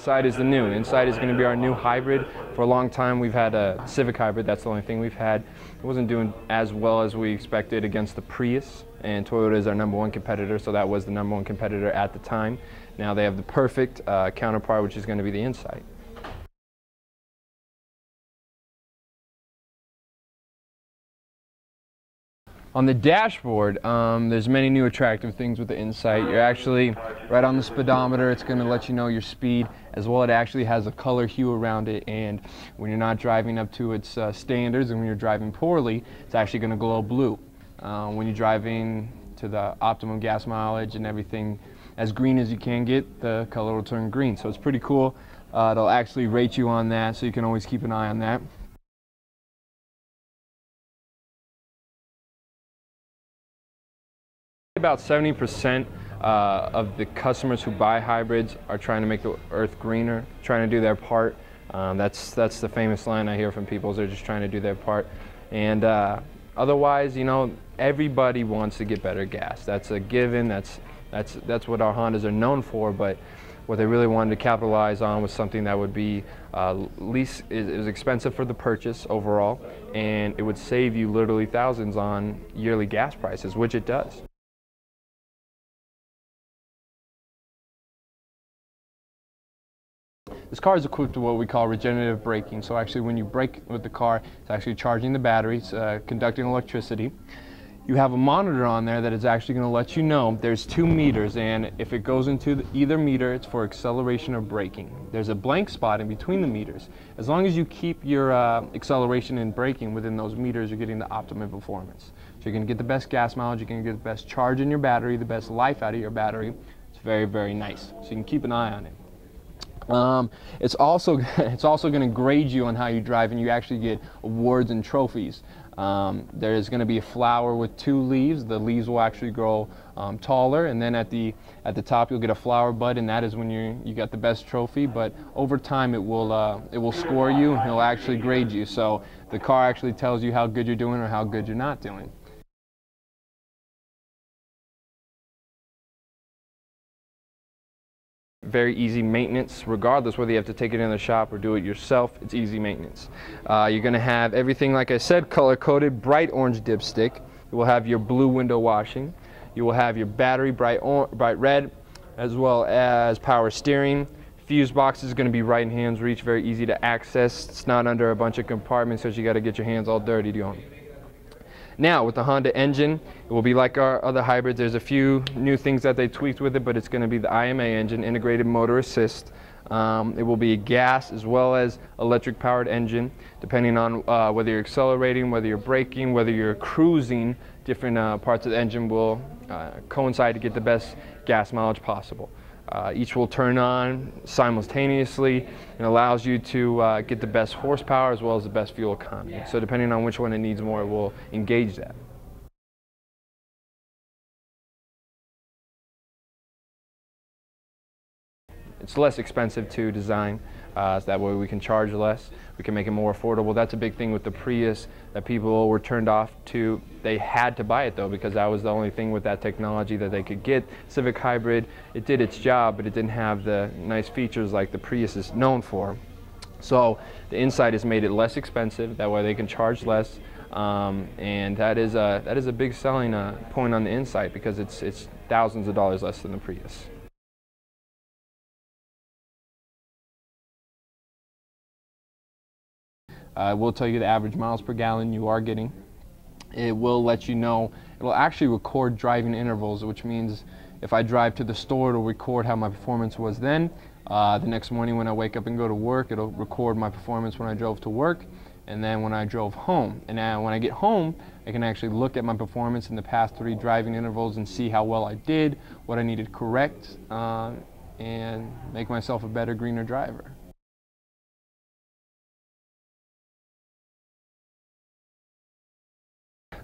Inside is the new. Inside is going to be our new hybrid. For a long time we've had a Civic hybrid. That's the only thing we've had. It wasn't doing as well as we expected against the Prius, and Toyota is our #1 competitor, so that was the #1 competitor at the time. Now they have the perfect counterpart, which is going to be the Insight. On the dashboard, there's many new attractive things with the Insight. You're actually right on the speedometer. It's going to let you know your speed as well. It actually has a color hue around it, and when you're not driving up to its standards and when you're driving poorly, it's actually going to glow blue. When you're driving to the optimum gas mileage and everything as green as you can get, the color will turn green. So it's pretty cool. It'll actually rate you on that, so you can always keep an eye on that. About 70% of the customers who buy hybrids are trying to make the earth greener, trying to do their part. That's the famous line I hear from people, is they're just trying to do their part. And otherwise, you know, everybody wants to get better gas. That's a given. That's what our Hondas are known for. But what they really wanted to capitalize on was something that would be least is expensive for the purchase overall, and it would save you literally thousands on yearly gas prices, which it does. This car is equipped with what we call regenerative braking. So actually when you brake with the car, it's actually charging the battery, it's conducting electricity. You have a monitor on there that is actually going to let you know there's 2 meters, and if it goes into either meter, it's for acceleration or braking. There's a blank spot in between the meters. As long as you keep your acceleration and braking within those meters, you're getting the optimum performance. So you're going to get the best gas mileage, you're going to get the best charge in your battery, the best life out of your battery. It's very, very nice. So you can keep an eye on it. It's also going to grade you on how you drive, and you actually get awards and trophies. There is going to be a flower with 2 leaves. The leaves will actually grow taller, and then at the top you'll get a flower bud, and that is when you got the best trophy. But over time it will score you, and it'll actually grade you. So the car actually tells you how good you're doing or how good you're not doing. Very easy maintenance, regardless whether you have to take it in the shop or do it yourself. It's easy maintenance. You're going to have everything, like I said, color-coded, bright orange dipstick. You will have your blue window washing. You will have your battery bright red, as well as power steering. Fuse box is going to be right in hand's reach, very easy to access. It's not under a bunch of compartments, so you got to get your hands all dirty doing. Now, with the Honda engine, it will be like our other hybrids. There's a few new things that they tweaked with it, but it's going to be the IMA engine, integrated motor assist. It will be a gas as well as electric powered engine, depending on whether you're accelerating, whether you're braking, whether you're cruising. Different parts of the engine will coincide to get the best gas mileage possible. Each will turn on simultaneously and allows you to get the best horsepower as well as the best fuel economy. So depending on which one it needs more, it will engage that. It's less expensive to design, so that way we can charge less. We can make it more affordable. That's a big thing with the Prius that people were turned off to. They had to buy it though, because that was the only thing with that technology that they could get. Civic hybrid, it did its job, but it didn't have the nice features like the Prius is known for. So the Insight has made it less expensive. That way they can charge less, and that is a big selling point on the Insight, because it's thousands of dollars less than the Prius. It will tell you the average miles per gallon you are getting. It will let you know, it'll actually record driving intervals, which means if I drive to the store, it'll record how my performance was then. The next morning when I wake up and go to work, it'll record my performance when I drove to work, and then when I drove home. And now when I get home, I can actually look at my performance in the past 3 driving intervals and see how well I did, what I needed to correct, and make myself a better, greener driver.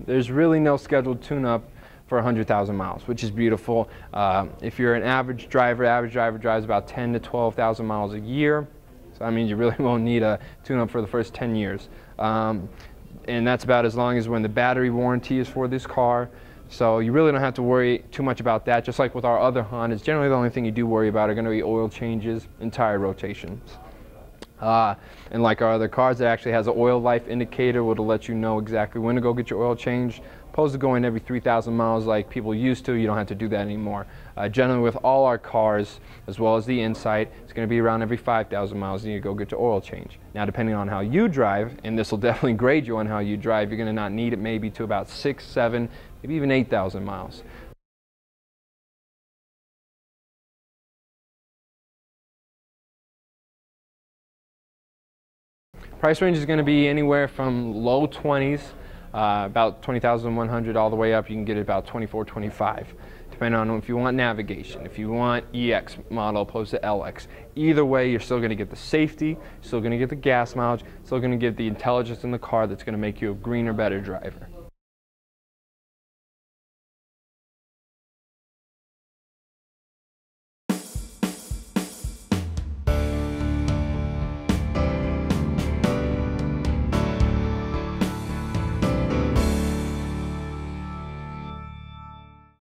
There's really no scheduled tune-up for 100,000 miles, which is beautiful. If you're an average driver drives about 10 to 12,000 miles a year. So that means you really won't need a tune-up for the first 10 years. And that's about as long as when the battery warranty is for this car. So you really don't have to worry too much about that. Just like with our other Hondas, generally the only thing you do worry about are going to be oil changes and tire rotations. And like our other cars, it actually has an oil life indicator, which will let you know exactly when to go get your oil changed. Opposed to going every 3,000 miles like people used to, you don't have to do that anymore. Generally with all our cars, as well as the Insight, it's going to be around every 5,000 miles and you go get your oil change. Now depending on how you drive, and this will definitely grade you on how you drive, you're going to not need it maybe to about 6, 7, maybe even 8,000 miles. Price range is going to be anywhere from low 20s, about 20,100, all the way up. You can get it about 24, 25, depending on if you want navigation, if you want EX model opposed to LX. Either way, you're still going to get the safety, still going to get the gas mileage, still going to get the intelligence in the car that's going to make you a greener, better driver.